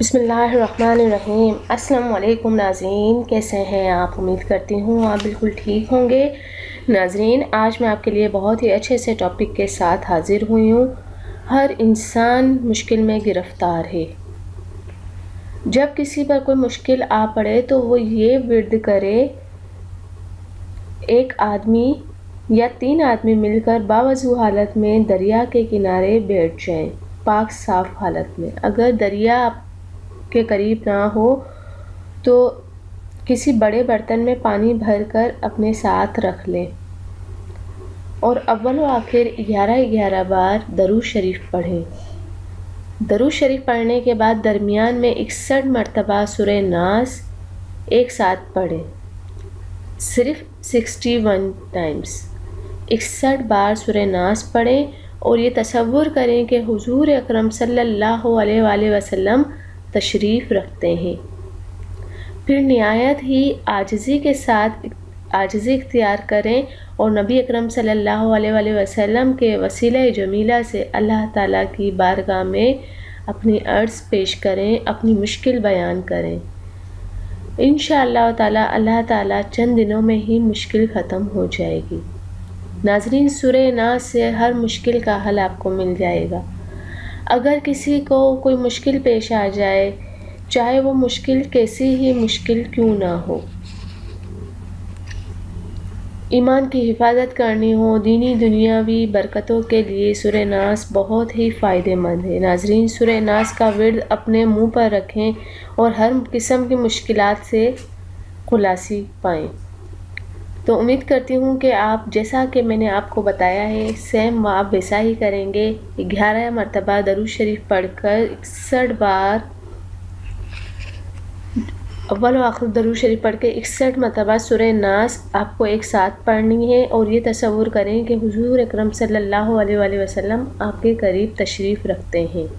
बिस्मिल्लाहिर्रहमानिर्रहीम। अस्सलाम वालेकुम नाज़रीन, कैसे हैं आप? उम्मीद करती हूँ आप बिल्कुल ठीक होंगे। नाज़रीन, आज मैं आपके लिए बहुत ही अच्छे से टॉपिक के साथ हाज़िर हुई हूँ। हर इंसान मुश्किल में गिरफ़्तार है। जब किसी पर कोई मुश्किल आ पड़े तो वो ये विर्द करे, एक आदमी या 3 आदमी मिलकर बावजू हालत में दरिया के किनारे बैठ जाएं, पाक साफ़ हालत में। अगर दरिया के करीब ना हो तो किसी बड़े बर्तन में पानी भरकर अपने साथ रख लें और अव्वल व आखिर 11 बार दरूद शरीफ पढ़ें। दरूद शरीफ पढ़ने के बाद दरमियान में 61 मरतबा सूरह नास एक साथ पढ़ें, सिर्फ 61 टाइम्स 61 बार सूरह नास पढ़ें और ये तसव्वुर करें कि हुजूर अकरम सल्लल्लाहु अलैहि वसल्लम तशरीफ़ रखते हैं। फिर निहायत ही आजिज़ी के साथ आजिज़ी इख्तियार करें और नबी अकरम सल्लल्लाहु अलैहि वसल्लम के वसीला जमीला से अल्लाह ताला की बारगाह में अपनी अर्ज़ पेश करें, अपनी मुश्किल बयान करें। इंशाअल्लाह ताला अल्लाह ताला चंद दिनों में ही मुश्किल ख़त्म हो जाएगी। नाज़रीन, सूरह नास से हर मुश्किल का हल आपको मिल जाएगा। अगर किसी को कोई मुश्किल पेश आ जाए, चाहे वो मुश्किल कैसी ही मुश्किल क्यों ना हो, ईमान की हिफाजत करनी हो, दीनी दुनियावी बरकतों के लिए सूरह नास बहुत ही फ़ायदेमंद है। नाज़रीन, सूरह नास का विर्द अपने मुंह पर रखें और हर किस्म की मुश्किलात से खुलासी पाएँ। तो उम्मीद करती हूँ कि आप जैसा कि मैंने आपको बताया है सेम आप वैसा ही करेंगे। 11 मरतबा दरूद शरीफ पढ़कर 61 बार अव्वल व आखिर दरूद शरीफ पढ़ के 61 मरतबा सूरह नास आपको एक साथ पढ़नी है और ये तसव्वुर करें कि हुजूर अकरम सल्लल्लाहु अलैहि वसल्लम आपके करीब तशरीफ़ रखते हैं।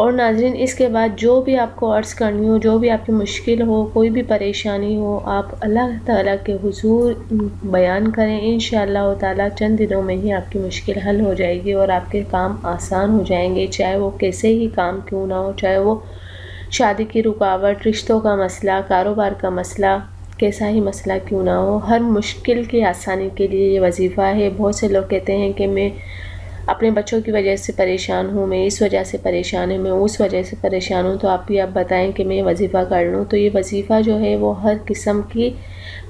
और नाज़रीन, इसके बाद जो भी आपको अर्ज़ करनी हो, जो भी आपकी मुश्किल हो, कोई भी परेशानी हो, आप अल्लाह ताला के हुजूर बयान करें। इंशाअल्लाह ताला चंद दिनों में ही आपकी मुश्किल हल हो जाएगी और आपके काम आसान हो जाएंगे। चाहे वो कैसे ही काम क्यों ना हो, चाहे वो शादी की रुकावट, रिश्तों का मसला, कारोबार का मसला, कैसा ही मसला क्यों ना हो, हर मुश्किल की आसानी के लिए ये वजीफ़ा है। बहुत से लोग कहते हैं कि मैं अपने बच्चों की वजह से परेशान हूँ, मैं इस वजह से परेशान हूँ, मैं उस वजह से परेशान हूँ, तो आप भी आप बताएं कि मैं वजीफ़ा कर लूँ। तो ये वजीफ़ा जो है वो हर किस्म की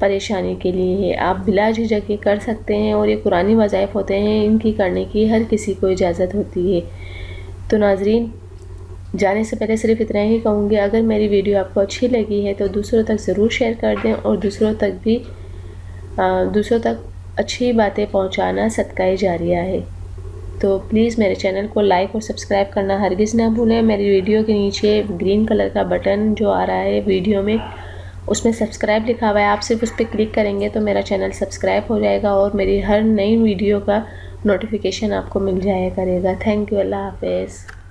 परेशानी के लिए है, आप बिला झिझक ये कर सकते हैं और ये कुरानी वज़ाइफ़ होते हैं, इनकी करने की हर किसी को इजाज़त होती है। तो नाज़रीन, जाने से पहले सिर्फ इतना ही कहूँगी, अगर मेरी वीडियो आपको अच्छी लगी है तो दूसरों तक ज़रूर शेयर कर दें और दूसरों तक अच्छी बातें पहुँचाना सदका जारिया है। तो प्लीज़ मेरे चैनल को लाइक और सब्सक्राइब करना हरगिज़ ना भूलें। मेरी वीडियो के नीचे ग्रीन कलर का बटन जो आ रहा है वीडियो में, उसमें सब्सक्राइब लिखा हुआ है, आप सिर्फ उस पर क्लिक करेंगे तो मेरा चैनल सब्सक्राइब हो जाएगा और मेरी हर नई वीडियो का नोटिफिकेशन आपको मिल जाया करेगा। Thank you. अल्लाह हाफ़िज़।